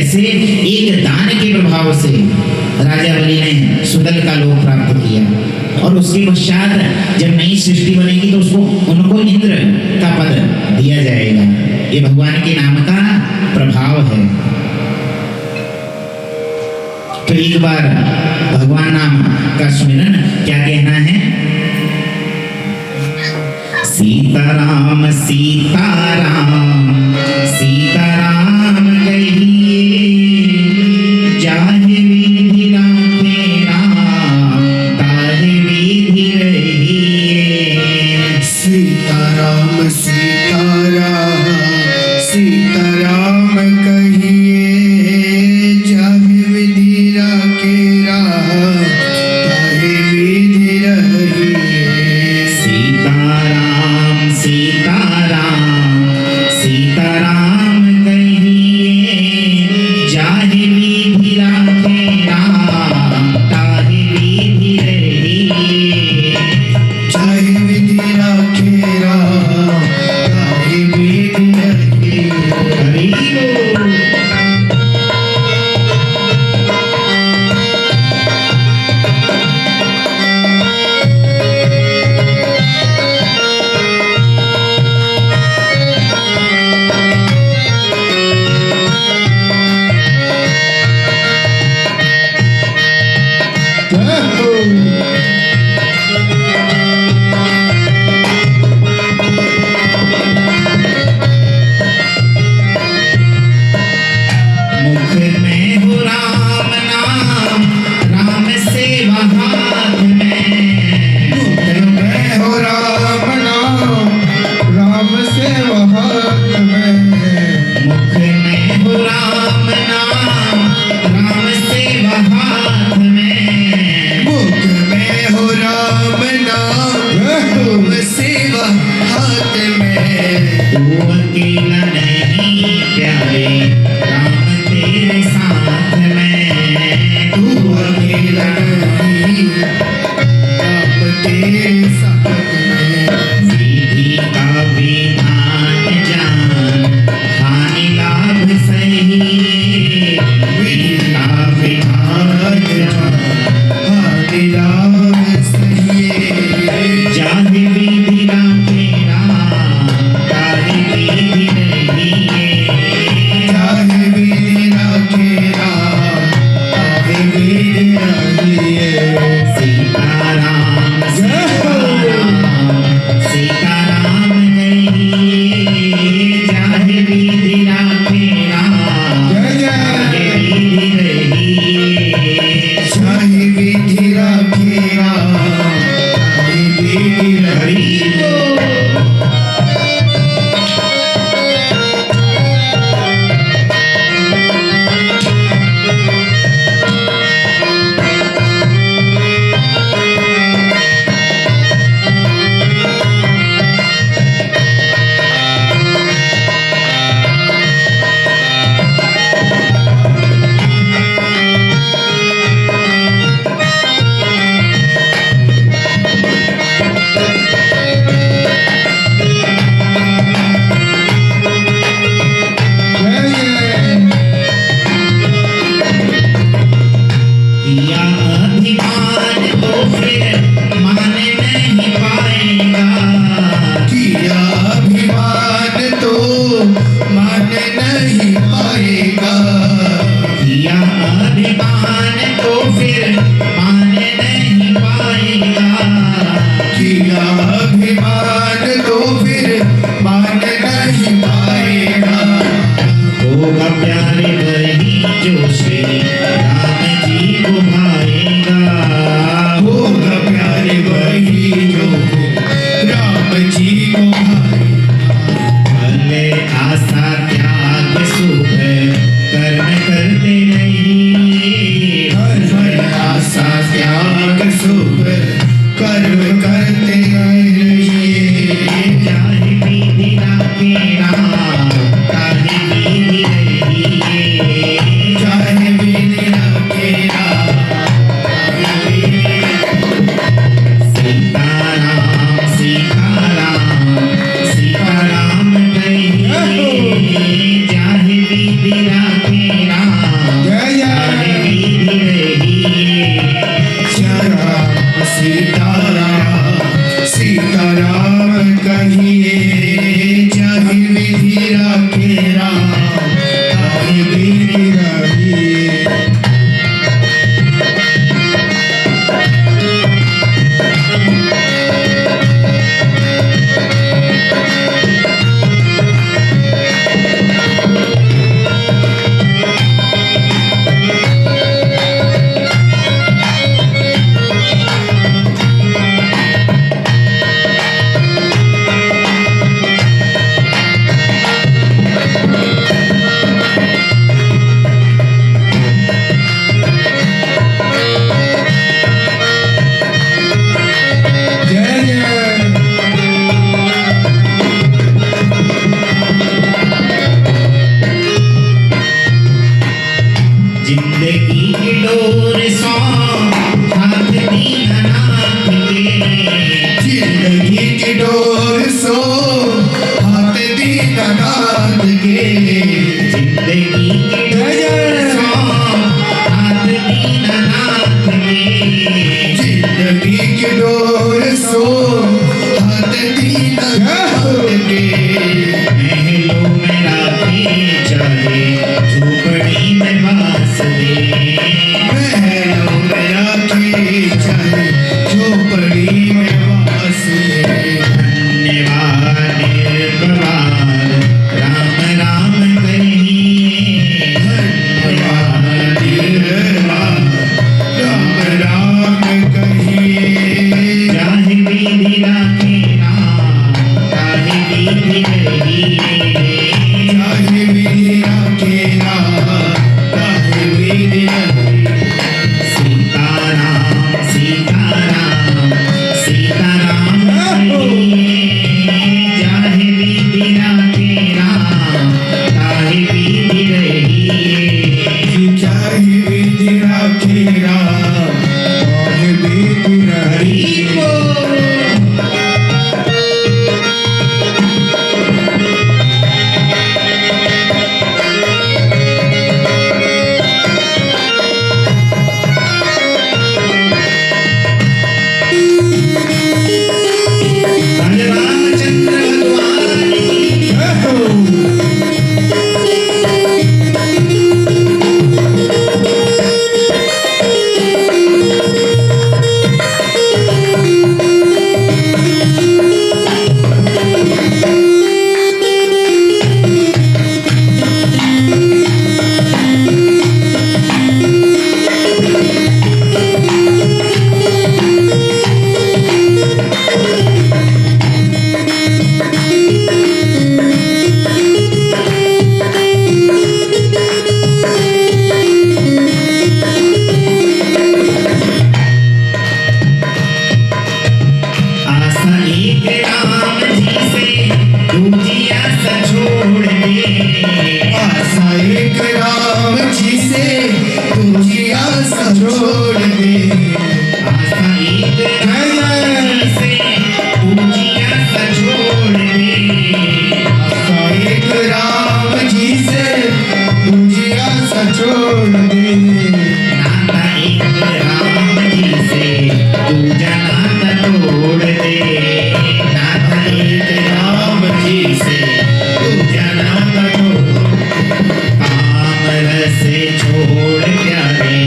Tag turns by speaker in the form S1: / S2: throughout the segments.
S1: कैसे एक दान के प्रभाव से राजा बलि ने सुदल का लोक प्राप्त किया और उसके पश्चात जब नई सृष्टि बनेगी तो उसको उनको इंद्र का पद दिया जाएगा। ये भगवान के नाम का प्रभाव है। तो एक बार भगवान नाम का स्मरण क्या कहना है? सीताराम सीताराम सीताराम कहिए, जाहि विधि राखे राम ताहि विधि रहिए।
S2: सीताराम सीताराम सीताराम कहिए, जाहि विधि राखे राम ताहि विधि रहिए।
S1: सीताराम सीताराम सीताराम कहिए, जाहि विधि राखे राम ताहि विधि रहिए।
S2: जाहि विधि राखे राम ताहि विधि रहिए।
S1: हरि बोल। मुख में हो राम नाम, राम सेवा हाथ में।
S2: मुख में हो राम नाम, राम सेवा हाथ में।
S1: मुख में हो राम नाम, राम सेवा हाथ में।
S2: मुख में हो राम नाम, राम सेवा हाथ में।
S1: तू अकेला नहीं प्यारे, राम तेरे साथ में।
S2: तू अकेला नहीं, राम तेरे साथ में।
S1: विधि का विधान जान, हानि लाभ सही। विधि का विधान जान,
S2: हानि लाभ सहिए।
S1: जाहि विधि राखे राम ताहि विधि रहिए।
S2: जाहि विधि राखे राम ताहि विधि रहिए।
S1: सीताराम सीताराम सीताराम कहिए, जाहि विधि राखे राम
S2: जय जय।
S1: ताहि विधि रहिए।
S2: जाहि विधि राखे राम ताहि विधि
S1: हरि
S2: रहिए।
S1: बोल।
S2: में वास है।
S1: धन्यवाद निर्भवार राम राम कहिए।
S2: धन्यवाद निर्भवार राम राम कहिए।
S1: चाहे विधि राखे राम चाहे विधि रहिए।
S2: चाहे विधि राखे राम चाहे विधि रहिए।
S1: सीताराम सीताराम सीताराम कहिए। चाहे विधि राखे राम चाहे विधि रहिए।
S2: चाहे विधि राखे राम चाहे विधि रहिए।
S1: राजा रामचंद्र भगवान की आशा एक राम जी से दूजी आशा छोड़ दे।
S2: आशा एक राम जी से तुझी आशा छोड़ दे।
S1: आशा एक राम जी से दूजी आशा छोड़ दे।
S2: आशा एक राम जी से तुझी आशा छोड़ दे।
S1: नाता एक राम जी से दूजा नाता तोड़ दे। नाता एक राम जी से दूजा नाता तोड़। काम रस छोड़ प्यारे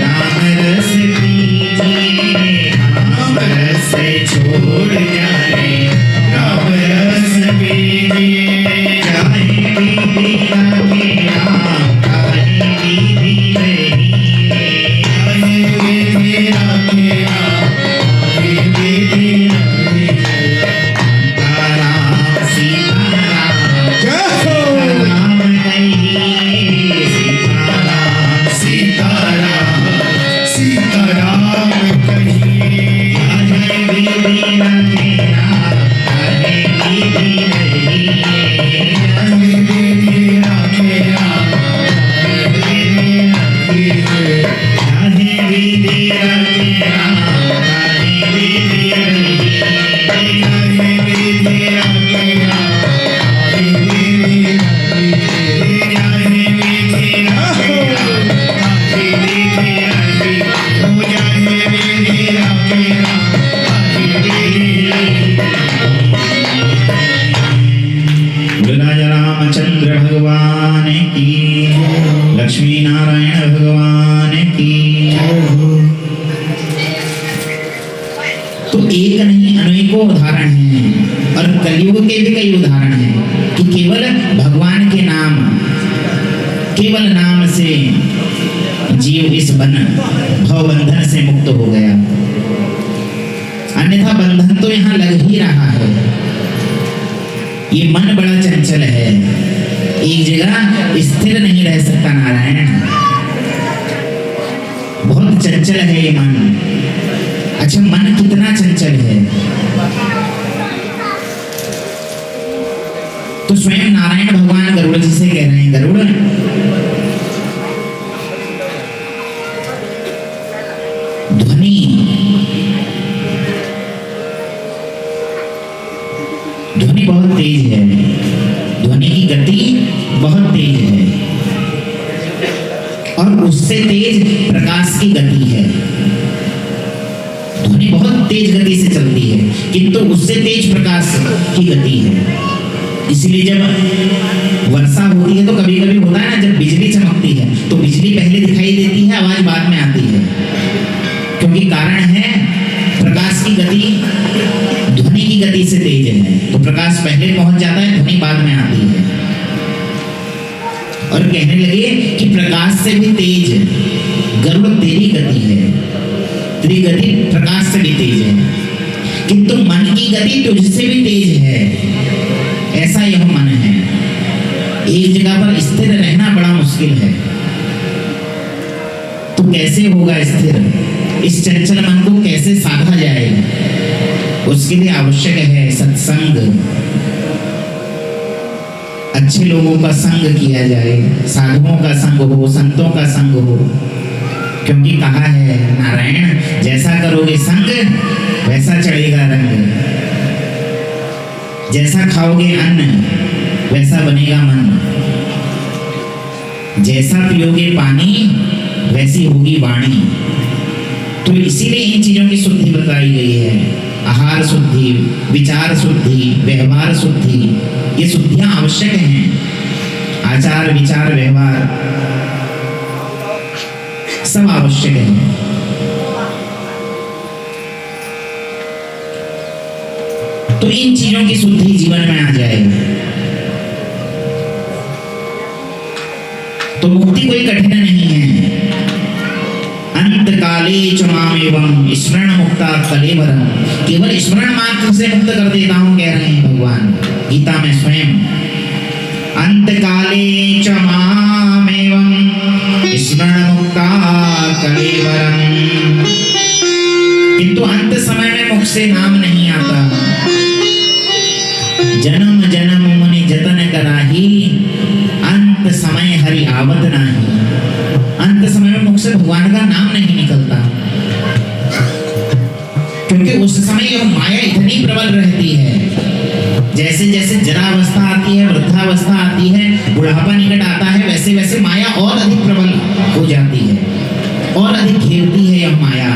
S1: राम रस पीजिए। काम रस छोड़ प्यारे राम रस पीजिए। चाहे विधि राखे राम चाहे विधि रहिए।
S2: चाहे विधि राखे राम चाहे विधि रहिए।
S1: सीताराम सीताराम
S2: जय हो।
S1: राम कहिए। सीताराम
S2: सीताराम सीताराम कहिए।
S1: चाहे विधि राखे राम चाहे विधि रहिए।
S2: चाहे विधि राखे राम चाहे विधि रहिए।
S1: चाहे विधि राखे राम चाहे विधि रहिए।
S2: चाहे विधि राखे राम चाहे विधि रहिए। चाहे विधि राखे राम चाहे विधि रहिए। हो चाहे विधि राखे राम चाहे विधि रहिए।
S1: राजा रामचंद्र भगवान की लक्ष्मी नारायण भगवान की। तो एक नहीं अनेकों उदाहरण हैं और कलयुग के भी कई उदाहरण हैं कि केवल भगवान के नाम केवल नाम से जीव इस भव बंधन से मुक्त हो गया। अन्यथा बंधन तो यहाँ लग ही रहा है। ये मन बड़ा चंचल है, एक जगह स्थिर नहीं रह सकता। नारायण बहुत चंचल है ये मन। अच्छा, मन कितना चंचल है तो स्वयं नारायण भगवान गरुड़ जी से कह रहे हैं, गरुड़ ध्वनि ध्वनि बहुत तेज है, ध्वनि की गति बहुत तेज है और उससे तेज प्रकाश की गति है। ध्वनि बहुत तेज गति से चलती है किंतु उससे तेज प्रकाश की गति है। इसलिए जब वर्षा होती है तो कभी कभी होता है ना, जब बिजली चमकती है तो बिजली पहले दिखाई देती है, आवाज बाद में आती है, क्योंकि कारण है प्रकाश की गति तेज है। तो प्रकाश पहले पहुंच जाता है, ध्वनि बाद में आती है। और कहने लगे कि प्रकाश से भी तेज गरुड़ तेरी गति है, तेरी गति प्रकाश से भी तेज है, किंतु मन की गति तुझसे भी तेज है। ऐसा यह मन है, एक जगह पर स्थिर रहना बड़ा मुश्किल है। तो कैसे होगा स्थिर? इस चंचल मन को कैसे साधा जाए? उसके लिए आवश्यक है सत्संग, अच्छे लोगों का संग किया जाए, साधुओं का संग हो, संतों का संग हो। क्योंकि कहा है नारायण, जैसा करोगे संग वैसा चढ़ेगा रंग, जैसा खाओगे अन्न वैसा बनेगा मन, जैसा पियोगे पानी वैसी होगी वाणी। तो इसीलिए इन चीजों की शुद्धि बताई गई है। आहार शुद्धि, विचार शुद्धि, व्यवहार शुद्धि, ये शुद्धियां आवश्यक हैं। आचार विचार व्यवहार सब आवश्यक है। तो इन चीजों की शुद्धि जीवन में आ जाए तो मुक्ति कोई कठिन नहीं है। अंत काले च मामेवं स्मरण मुक्ता कलेवरम, केवल स्मरण मात्र से मुक्त कर देता हूं, कह रहे हैं भगवान गीता में स्वयं। अंत काले च मामेवं स्मरण मुक्ता कलेवरम, किंतु अंत समय में मुख से नाम नहीं आता। जन्म जन्म मुनि जतन कराही, अंत समय हरि आवत नाही। अंत समय में मुख से भगवान का नाम नहीं निकलता, क्योंकि उस समय यह माया इतनी प्रबल रहती है। जैसे जैसे जरावस्था आती है, वृद्धावस्था आती है, बुढ़ापा निकट आता है, वैसे वैसे माया और अधिक प्रबल हो जाती है और अधिक घेरती है यह माया।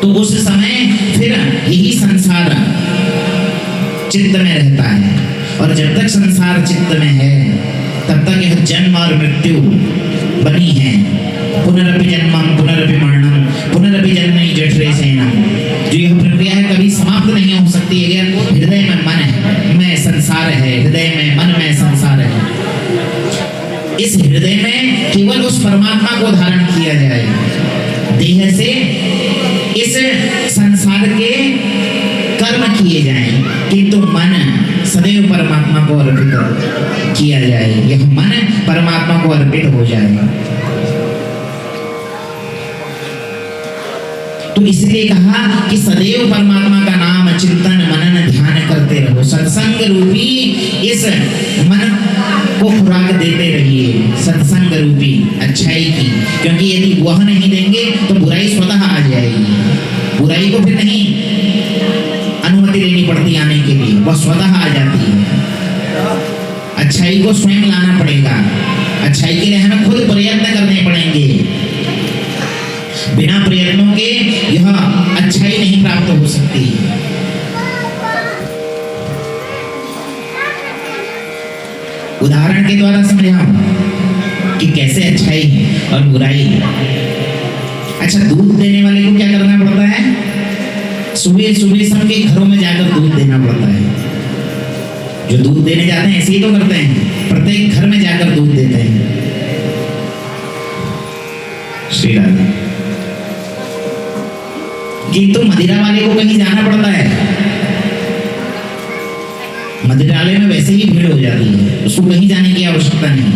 S1: तो उस समय फिर यही संसार चित्त में रहता है, और जब तक संसार चित्त में है तब तक यह जन्म और मृत्यु बनी है। पुनरपि जन्मम पुनरपि मरणम पुनरपि जन्मनि जठरे शयनम, जो यह प्रक्रिया है कभी समाप्त नहीं हो सकती है। हृदय में मन में संसार है, हृदय में मन में संसार है। इस हृदय में केवल उस परमात्मा को धारण किया जाए। देह से इस संसार के कर्म किए जाएं, किंतु मन सदैव परमात्मा को अर्पित किया जाए। यह मन परमात्मा को अर्पित हो जाए। तो इसलिए कहा कि सदैव परमात्मा का नाम चिंतन मनन ध्यान करते रहो। सत्संग रूपी इस मन को खुराक देते रहिए, सत्संग रूपी अच्छाई की, क्योंकि यदि वह नहीं देंगे तो बुराई स्वतः आ जाएगी। बुराई को फिर नहीं अनुमति लेनी पड़ती आने के लिए, वह स्वतः आ जाती है। अच्छाई को स्वयं लाना पड़ेगा। अच्छाई के लिए हमें खुद प्रयत्न करने पड़ेंगे। बिना प्रयत्नों के यह अच्छाई नहीं प्राप्त हो सकती। उदाहरण के द्वारा समझाऊं कि कैसे अच्छाई और बुराई। अच्छा, दूध देने वाले को क्या करना पड़ता है? सुबह सुबह सबके घरों में जाकर दूध देना पड़ता है। जो दूध देने जाते हैं ऐसे ही तो करते हैं, प्रत्येक घर में जाकर दूध देते हैं। श्री राधे। किंतु मदिरा वाले को कहीं जाना पड़ता है, मदिरालय में वैसे ही भीड़ हो जाती है, उसको कहीं जाने की आवश्यकता नहीं।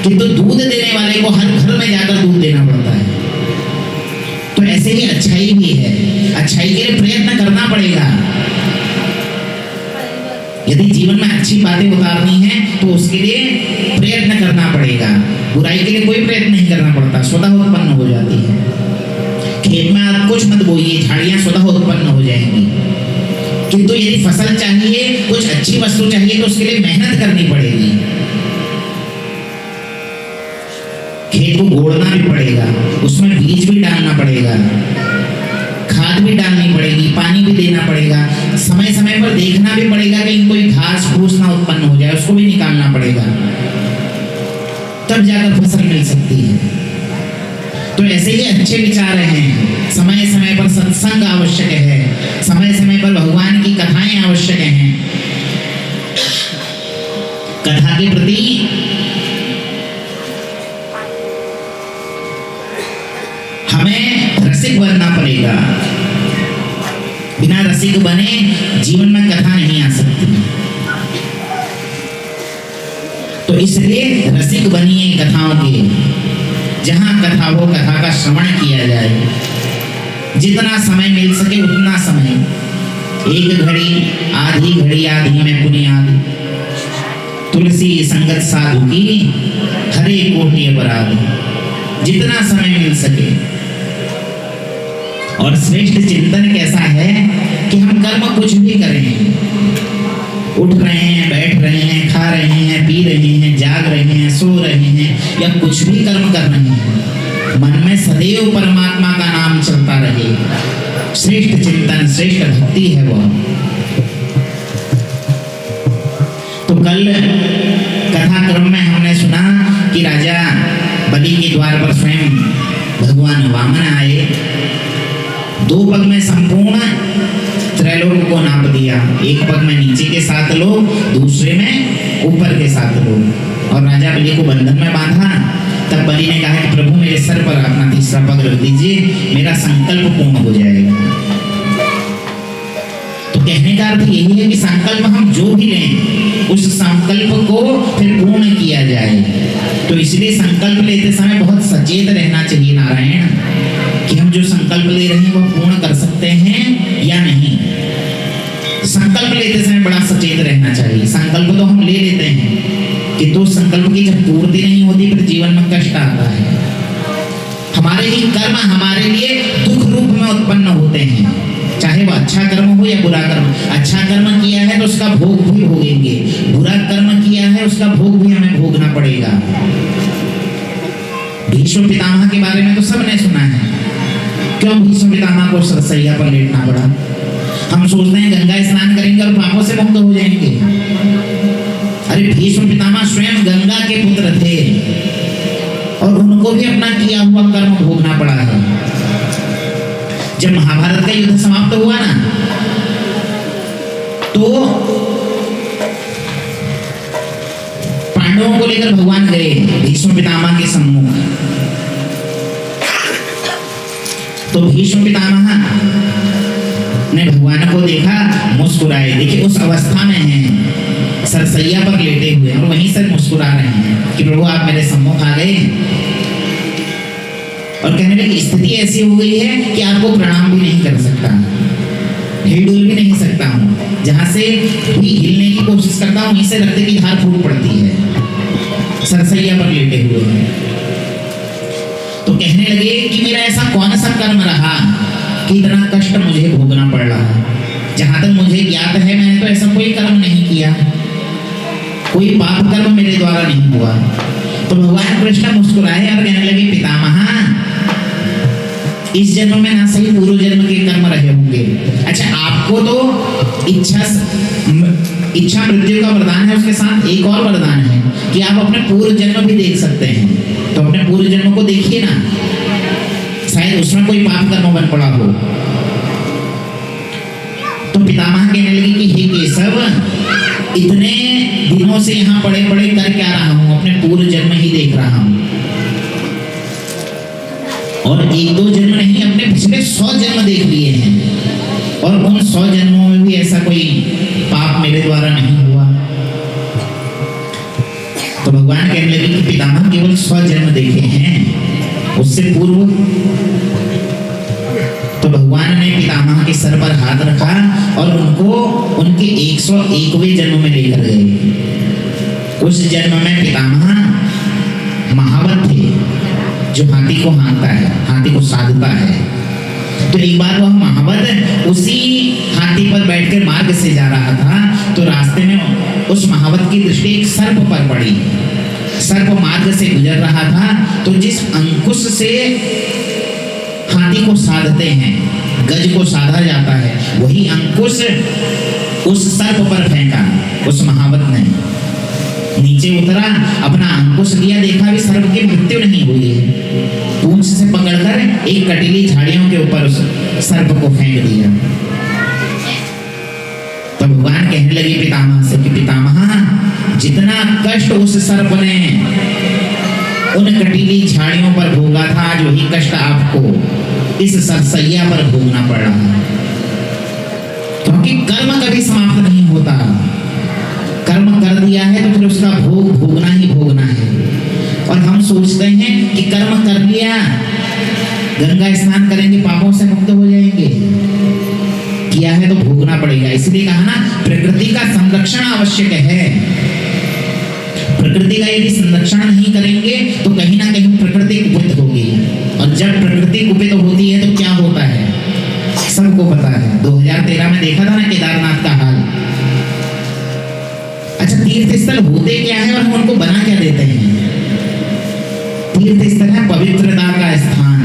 S1: किंतु दूध देने वाले को हर घर में जाकर दूध देना पड़ता है। तो ऐसे ही अच्छाई भी है। अच्छाई के लिए प्रयत्न करना पड़ेगा। यदि जीवन में अच्छी बातें उतारनी है तो उसके लिए प्रयत्न करना पड़ेगा। बुराई के लिए कोई प्रयत्न नहीं करना पड़ता, स्वतः उत्पन्न हो जाती है। खेत में आप कुछ मत बोइए, झाड़ियां स्वतः उत्पन्न हो जाएंगी। किंतु यदि फसल चाहिए, कुछ अच्छी वस्तु चाहिए, तो उसके लिए मेहनत करनी पड़ेगी। खेत को गोड़ना भी पड़ेगा, उसमें बीज भी डालना पड़ेगा, खाद भी डालनी पड़ेगी, पानी भी देना पड़ेगा। समय समय पर देखना भी पड़ेगा कि कोई घास फूस ना उत्पन्न हो जाए, उसको भी निकालना पड़ेगा, तब जाकर फसल मिल सकती है। तो ऐसे ही अच्छे विचार हैं, समय समय पर सत्संग आवश्यक है, समय समय पर भगवान की कथाएं आवश्यक हैं। कथा के प्रति हमें रसिक बनना पड़ेगा। बिना रसिक बने जीवन में कथा नहीं आ सकती। तो इसलिए रसिक बनिए कथाओं के, जहां कथा हो कथा का श्रवण किया जाए, जितना समय मिल सके उतना समय, 1 घड़ी आधी में पुनियाद, तुलसी संगत साधु की हरे कोटि अपराध, जितना समय मिल सके। और श्रेष्ठ चिंतन कैसा है कि हम कर्म कुछ भी करें, उठ रहे हैं, बैठ रहे हैं, खा रहे हैं, पी रहे हैं, जाग रहे हैं, सो रहे हैं, या कुछ भी कर्म कर रहे हैं, मन में सदैव परमात्मा का नाम चलता रहे। श्रेष्ठ चिंतन, श्रेष्ठ भक्ति है वह। तो कल कथा क्रम में हमने सुना कि राजा बलि के द्वार पर स्वयं भगवान वामन आए, 2 पग में संपूर्ण त्रैलोक को नाप दिया। 1 पग में नीचे के 7 लोग, दूसरे में ऊपर के 7 लोग, और राजा बलि को बंधन में बांधा। तब बलि ने कहा कि प्रभु मेरे सर पर अपना तीसरा पग रख दीजिए, मेरा संकल्प पूर्ण हो जाएगा। तो कहने का अर्थ यही है कि संकल्प हम जो भी लें, उस संकल्प को फिर पूर्ण किया जाए। तो इसलिए संकल्प लेते समय बहुत सचेत रहना चाहिए नारायण, कि हम जो संकल्प ले रहे हैं वो पूर्ण कर सकते हैं या नहीं। संकल्प लेते समय बड़ा सचेत रहना चाहिए। संकल्प तो हम ले लेते हैं कि तो संकल्प की जब पूर्ति नहीं होती फिर जीवन में कष्ट आता है। हमारे ही कर्म हमारे लिए दुख रूप में उत्पन्न होते हैं, चाहे वो अच्छा कर्म हो या बुरा कर्म। अच्छा कर्म किया है तो उसका भोग भी भोगेंगे, बुरा कर्म किया है उसका भोग भी हमें भोगना पड़ेगा। भीष्म पितामह के बारे में तो सबने सुना है, क्यों भीष्म पितामह को सरसैया पर लेटना पड़ा। हम सोचते हैं गंगा स्नान करेंगे और पापों से मुक्त हो जाएंगे। अरे भीष्म पितामह स्वयं गंगा के पुत्र थे और उनको भी अपना किया हुआ कर्म भोगना पड़ा है। जब महाभारत का युद्ध समाप्त हुआ ना, तो पांडवों को लेकर भगवान गए भीष्म पितामह के सम्मुख। तो भीष्म पितामह ने भगवान को देखा, मुस्कुराए। देखिए उस अवस्था में हैं, सरसैया पर लेटे हुए और वहीं से मुस्कुरा रहे हैं कि प्रभु आप मेरे सम्मुख आ गए। और कहने लगे स्थिति ऐसी हो गई है कि आपको प्रणाम भी नहीं कर सकता, हिल भी नहीं सकता हूँ। जहां से भी हिलने की कोशिश करता हूँ वहीं से रक्त की धार फूट पड़ती है। सरसैया पर लेटे हुए हैं। तो कहने लगे कि मेरा ऐसा कौन सा कर्म रहा कि इतना कष्ट मुझे भोगना पड़ रहा है। जहां तक मुझे ज्ञात है मैंने तो ऐसा कोई कर्म नहीं किया, कोई पाप कर्म मेरे द्वारा नहीं हुआ। तो भगवान कृष्ण मुस्कुराए और कहने लगे पितामह, इस जन्म में ना सही पूर्व जन्म के कर्म रहे होंगे। अच्छा, आपको तो इच्छा मृत्यु का वरदान है, उसके साथ एक और वरदान है कि आप अपने पूर्व जन्म भी देख सकते हैं। तो अपने पूर्व जन्म को देखिए ना, शायद उसमें कोई पाप कर्म बन पड़ा हो। तो पितामह कहने लगे कि हे केशव, इतने दिनों से यहाँ पड़े पड़े कर क्या रहा हूँ, अपने पूर्व जन्म ही देख रहा हूँ। और 1-2 जन्म नहीं, अपने पिछले 100 जन्म देख लिए हैं, और उन 100 जन्मों में भी ऐसा कोई पाप मेरे द्वारा नहीं हुआ। तो भगवान कहने लगे कि पितामह केवल 100 जन्म देखे हैं, उससे पूर्व। तो भगवान ने पितामह के सर पर हाथ रखा और उनको उनके 101वें जन्म में लेकर गए। उस जन्म में पितामह महावत थे, जो हाथी को हाँकता है, हाथी को साधता है। तो एक बार वह महावत उसी हाथी पर बैठकर मार्ग से जा रहा था, तो रास्ते में उस महावत की दृष्टि एक सर्प पर पड़ी। सर्प मार्ग से गुजर रहा था, तो जिस अंकुश से हाथी को साधते हैं, गज को साधा जाता है, वही अंकुश उस सर्प पर फेंका उस महावत ने। नीचे उतरा, अपना अंकुश लिया, देखा भी सर्प की मृत्यु नहीं हुई है। पूंछ से पकड़कर एक कटीली झाड़ियों के ऊपर उस सर्प को फेंक दिया। तो भगवान कहने लगे पितामह से कि पितामह, जितना कष्ट उस सर्प ने उन कटीली झाड़ियों पर भोगा था, आज वही कष्ट आपको इस सरसैया पर भोगना पड़ रहा है। क्योंकि कर्म कभी समाप्त नहीं होता। कर्म कर दिया है तो फिर उसका भोग भोगना ही भोगना है। और हम सोचते हैं कि कर्म कर लिया, गंगा स्नान करेंगे, पापों से मुक्त हो जाएंगे। किया है तो भोगना पड़ेगा। इसलिए कहा ना, प्रकृति का संरक्षण आवश्यक है। प्रकृति का यदि संरक्षण नहीं करेंगे तो कहीं ना कहीं प्रकृति कुपित होगी। और जब प्रकृति कुपित होती है तो क्या होता है, सबको पता है। 2013 में देखा था ना केदारनाथ का हाल। अच्छा, तीर्थ स्थल होते क्या है और हम उनको बना क्या देते हैं? तीर्थ स्थल है पवित्रता का स्थान,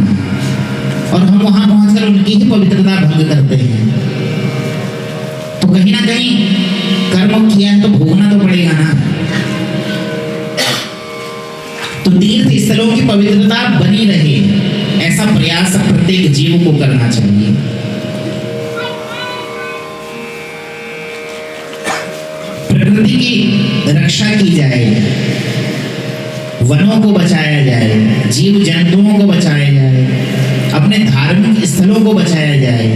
S1: और हम वहां पहुंचकर उनकी ही पवित्रता भंग करते हैं। तो कहीं ना कहीं कर्म किया है तो भोगना तो पड़ेगा ना। तो तीर्थ स्थलों की पवित्रता बनी रहे, ऐसा प्रयास प्रत्येक जीव को करना चाहिए। प्रकृति की रक्षा की जाए, वनों को बचाया जाए, जीव जंतुओं को बचाया जाए, अपने धार्मिक स्थलों को बचाया जाए।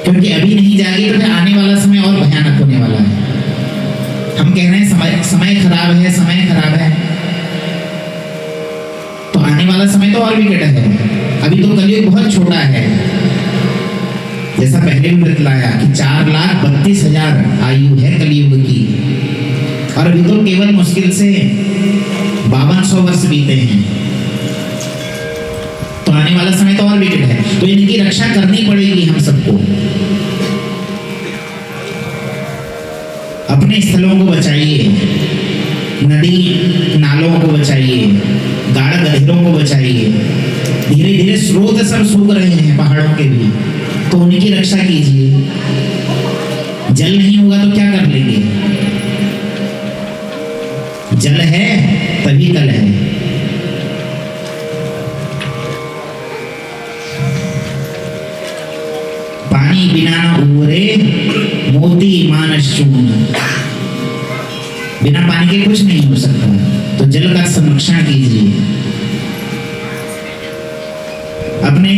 S1: क्योंकि अभी नहीं जागे तो फिर आने वाला समय और भयानक होने वाला है। हम कह रहे हैं समय खराब है, समय खराब है, तो आने वाला समय तो और विकट है। अभी तो कलयुग बहुत छोटा है, जैसा पहले भी बतलाया कि 4,32,000 आयु है कलयुग की, और अभी तो केवल मुश्किल से 5200 वर्ष बीते हैं। तो आने वाला समय तो और विकट है, तो इनकी रक्षा करनी पड़ेगी हम सबको। अपने स्थलों को बचाइए, नदी नालों को बचाइए, गाढ़ गहरों को बचाइए। धीरे धीरे स्रोत सब सूख रहे हैं पहाड़ों के भी, तो उनकी रक्षा कीजिए। जल नहीं होगा तो क्या कर लेंगे? जल है तभी कल है। पानी बिना न उबरे मोती मानस चून। बिना पानी के कुछ नहीं हो सकता। तो जल का संरक्षण कीजिए। अपने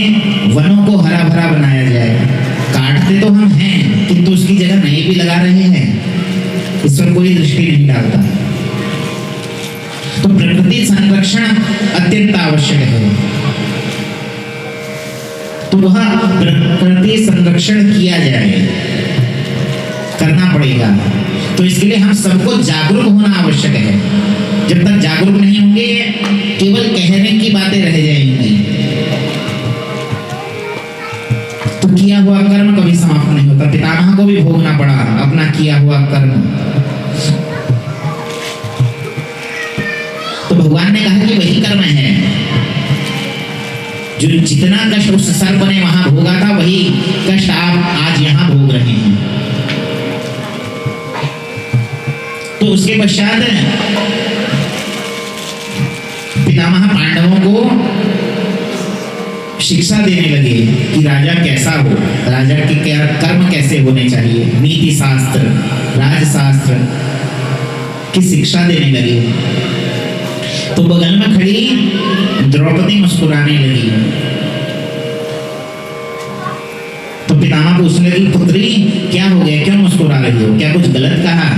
S1: वनों को हरा भरा बनाया जाए। काटते तो हम हैं, किंतु उसकी जगह नए भी लगा रहे हैं, इस पर कोई दृष्टि नहीं डालता। तो प्रकृति संरक्षण अत्यंत आवश्यक है। तो वह प्रकृति संरक्षण किया जाए, करना पड़ेगा। तो इसके लिए हम सबको जागरूक होना आवश्यक है। जब तक जागरूक नहीं होंगे, केवल कहने की बातें रह जाएंगी, तो किया हुआ कर्म कभी समाप्त नहीं होता। पितामह को भी भोगना पड़ा अपना किया हुआ कर्म। तो भगवान ने कहा कि वही कर्म है जो जितना कष्ट उस सर्प ने वहां भोगा था, वही कष्ट आप आज यहां भोग रहे हैं। तो उसके पश्चात पितामह पांडवों को शिक्षा देने लगे कि राजा कैसा हो, राजा के क्या कर्म कैसे होने चाहिए। नीति शास्त्र, राजशास्त्र की शिक्षा देने लगे। तो बगल में खड़ी द्रौपदी मुस्कुराने लगी। तो पितामह पूछने लगी, पुत्री क्या हो गया, क्यों मुस्कुरा रही हो, क्या कुछ गलत कहा?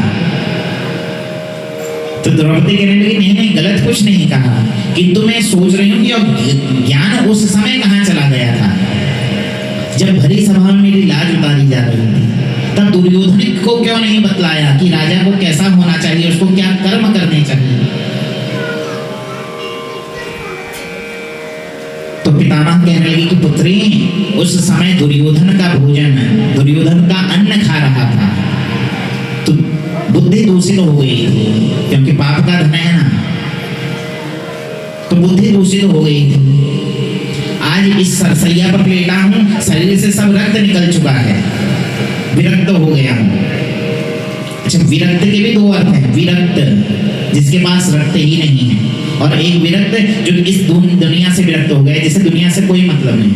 S1: तो द्रौपदी कहने लगी, नहीं नहीं, गलत कुछ नहीं कहा, किंतु मैं सोच रही हूँ कि अब ज्ञान उस समय कहाँ चला गया था जब भरी सभा में मेरी लाज उतारी जा रही थी। तब दुर्योधन को क्यों नहीं बतलाया कि राजा को कैसा होना चाहिए, उसको क्या कर्म करने चाहिए। तो पितामह कहने लगी कि पुत्री, उस समय दुर्योधन का भोजन, दुर्योधन का अन्न खा रहा था, तो बुद्धि दूषित हो गई थी, क्योंकि पाप का धन है ना, तो बुद्धि दूषित हो गई थी। आज इस सरसैया पर लेटा हूं, शरीर से सब रक्त निकल चुका है, विरक्त हो गया हूं। अच्छा, विरक्त के भी दो अर्थ हैं। विरक्त जिसके पास रक्त ही नहीं है, और एक विरक्त जो इस दुनिया से विरक्त हो गया, जिसे दुनिया से कोई मतलब नहीं।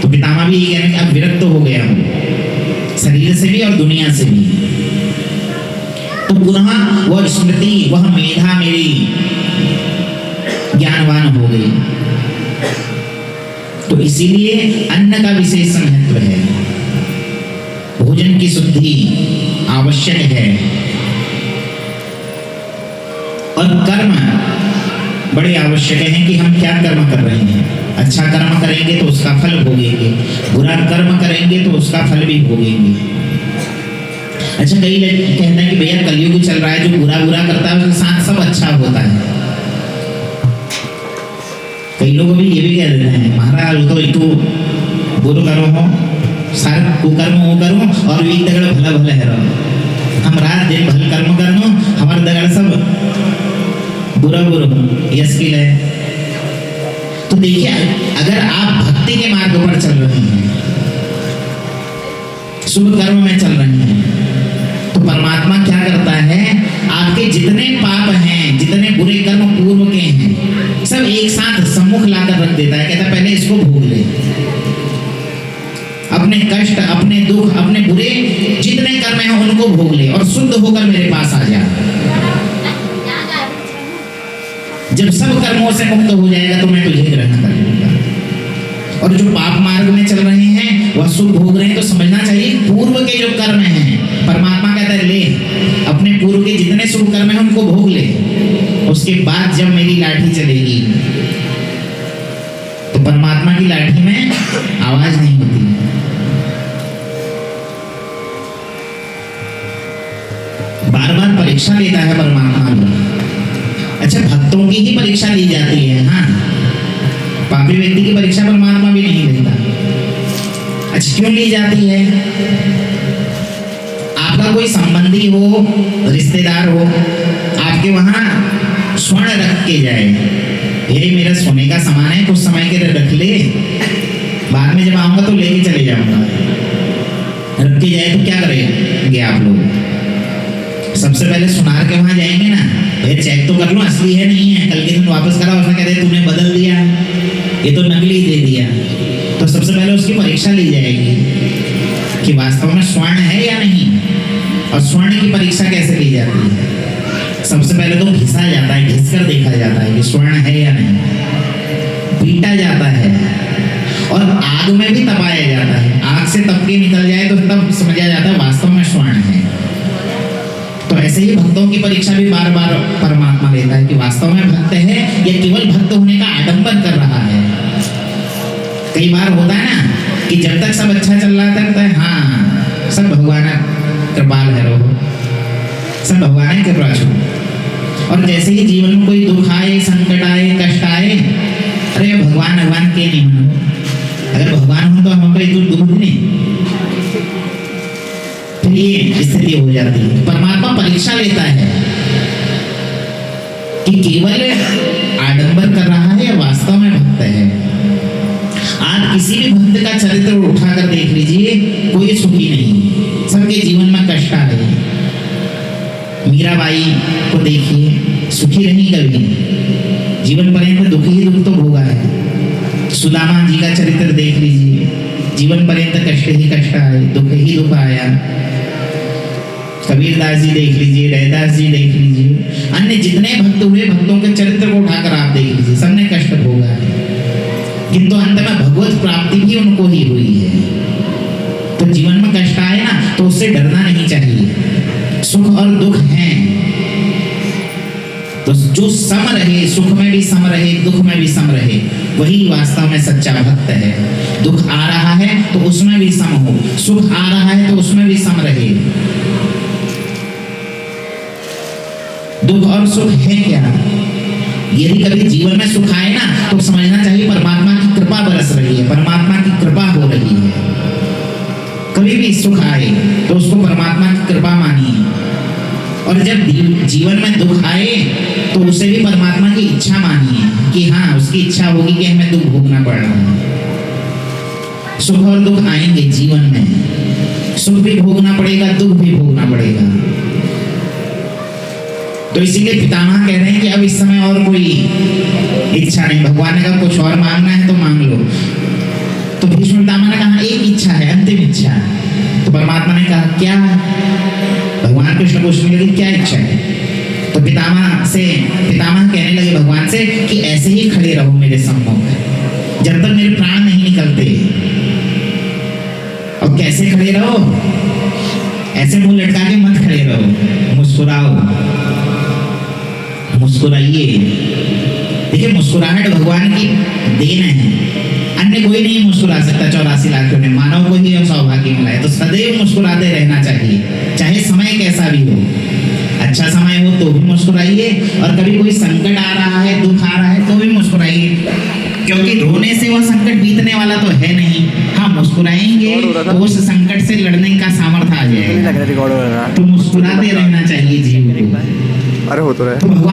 S1: तो पितामह भी ये कह रहे हैं कि अब विरक्त हो गया हूँ, शरीर से भी और दुनिया से भी। तो पुनः वह स्मृति, वह मेधा मेरी ज्ञानवान हो गई। तो इसीलिए अन्न का विशेष महत्व है, भोजन की शुद्धि आवश्यक है, और कर्म बड़े आवश्यक है कि हम क्या कर्म कर रहे हैं। अच्छा कर्म करेंगे तो उसका फल भोगेंगे, बुरा कर्म करेंगे तो उसका फल भी भोगेंगे। अच्छा, कई लोग कहते हैं कि भैया कलयुग चल रहा है, जो बुरा बुरा करता है उसके साथ सब अच्छा होता है। कई लोग अभी ये भी कह देते हैं महाराज तो एक बुरो करो हो, सारे कुकर्म हो करो और एक दगड़ भला भला है रहो, हम रात दिन भल कर्म करनो, हमारे दगड़ सब बुरा बुरा यश की है। तो देखिए, अगर आप भक्ति के मार्ग पर चल रहे हैं, शुभ कर्म में चल रहे हैं, तो परमात्मा क्या करता है, आपके जितने पाप हैं, जितने बुरे कर्म पूर्व के हैं, सब एक साथ सम्मुख लाकर रख देता है। कहता है पहले इसको भोग ले, अपने कष्ट, अपने दुख, अपने बुरे जितने कर्म हैं उनको भोग ले और शुद्ध होकर मेरे पास आ जा। जब सब कर्मों से मुक्त हो जाएगा तो मैं तुझे ग्रहण कर लूंगा। और जो पाप मार्ग में चल रहे हैं, वह शुभ भोग रहे हैं, तो समझना चाहिए पूर्व के जो कर्म हैं, परमात्मा कहता है ले अपने पूर्व के जितने शुभ कर्म हैं उनको भोग ले, उसके बाद जब मेरी लाठी चलेगी तो परमात्मा की लाठी में आवाज नहीं होती। बार बार परीक्षा लेता है परमात्मा भी। अच्छा, भक्तों की ही परीक्षा ली जाती है, हाँ, पापी व्यक्ति की परीक्षा परमात्मा भी नहीं लेता। अच्छा, क्यों ली जाती है? आपका कोई संबंधी हो, रिश्तेदार हो, आपके वहां स्वर्ण रख के जाए, ये मेरा सोने का सामान है, कुछ समय के लिए रख ले, बाद में जब आऊंगा तो लेके चले जाऊंगा, रख के जाए तो क्या करेंगे आप लोग? सबसे पहले सुनार के वहां जाएंगे ना, भैया चेक तो कर लो असली है नहीं है, कल के दिन वापस करा, उसने कहते तूने बदल दिया, ये तो नकली दे दिया। तो सबसे पहले उसकी परीक्षा ली जाएगी कि वास्तव में स्वर्ण है या नहीं। और स्वर्ण की परीक्षा कैसे ली जाती है? सबसे पहले तो घिसा जाता है, घिस कर देखा जाता है कि स्वर्ण है या नहीं, पीटा जाता है और आग में भी तपाया जाता है। आग से तप के निकल जाए तो तब समझा जाता है वास्तव में स्वर्ण है। तो ऐसे ही भक्तों की परीक्षा भी बार बार परमात्मा लेता है कि वास्तव में भक्त है या केवल भक्त होने का आडंबर कर रहा है। कई बार होता है ना कि जब तक सब अच्छा चल रहा था, हाँ सब भगवान कृपाल है, रहो सब भगवान कृपा छू। और जैसे ही जीवन में कोई दुख आए, संकट आए, कष्ट आए, अरे भगवान भगवान के नहीं हो, अगर भगवान हो तो हम कोई दुख नहीं, तो ये स्थिति हो जाती है। परमात्मा परीक्षा लेता है कि केवल आडंबर कर रहा है या वास्तव में भक्त है। आप किसी भी भक्त का चरित्र उठाकर देख लीजिए, कोई सुखी नहीं, सबके जीवन में कष्ट आ रहे। मीराबाई को देखिए, सुखी रही कभी, जीवन पर्यंत दुख ही दुख तो भोगा है। सुदामा जी का चरित्र देख लीजिए, जीवन पर्यंत कष्ट ही कष्ट आए, दुख ही दुख आया। कबीरदास जी देख लीजिए, रैदास जी देख लीजिए, अन्य जितने भक्त हुए, भक्तों के चरित्र को उठाकर आप देख लीजिए, सबने कष्ट भोगा है, किंतु अंत में भगवत प्राप्ति भी उनको ही हुई है। तो जीवन में कष्ट आए ना तो उससे डरना नहीं चाहिए। सुख और दुख हैं, तो जो सम रहे, सुख में भी सम रहे, दुख में भी सम रहे, वही वास्तव में सच्चा भक्त है। दुख आ रहा है तो उसमें भी सम हो, सुख आ रहा है तो उसमें भी सम रहे। दुख और सुख है क्या? यदि कभी जीवन में सुख आए ना तो समझना चाहिए परमात्मा की कृपा बरस रही है, परमात्मा की कृपा हो रही है। कभी भी सुख आए तो उसको परमात्मा की कृपा मानिए, और जब जीवन में दुख आए तो उसे भी परमात्मा की इच्छा मानिए कि हाँ उसकी इच्छा होगी कि हमें दुख भोगना पड़ रहा है। सुख और दुख आएंगे जीवन में, सुख भी भोगना पड़ेगा, दुख भी भोगना पड़ेगा। तो इसीलिए पितामह कह रहे हैं कि अब इस समय और कोई इच्छा नहीं। भगवान ने कहा कुछ और मांगना है तो मांग लो। तो भीष्म पितामह ने कहा एक इच्छा है, अंतिम इच्छा। तो परमात्मा ने कहा क्या? भगवान कृष्ण पूछने लगे क्या इच्छा है? तो पितामह कहने लगे भगवान से कि ऐसे ही खड़े रहो मेरे सम्मुख जब तक मेरे प्राण नहीं निकलते। और कैसे खड़े रहो? ऐसे मुंह लटका के मत खड़े रहो, मुस्कुराओ, मुस्कुराइए। देखिए मुस्कुराहट भगवान की देन है, अन्य कोई नहीं मुस्कुरा सकता 84 लाख में, मानव को ही यह सौभाग्य मिला है। तो सदैव मुस्कुराते रहना चाहिए, चाहे समय कैसा भी हो। अच्छा समय हो तो भी मुस्कुराइए, और कभी कोई संकट आ रहा है, दुख आ रहा है तो भी मुस्कुराइए, क्योंकि रोने से वह संकट बीतने वाला तो है नहीं। हाँ मुस्कुराएंगे तो उस संकट से लड़ने का सामर्थ्य आ जाएगा। तो मुस्कुराते रहना चाहिए जीवन को।
S2: अरे हो तो रहा है।
S1: तो भगवान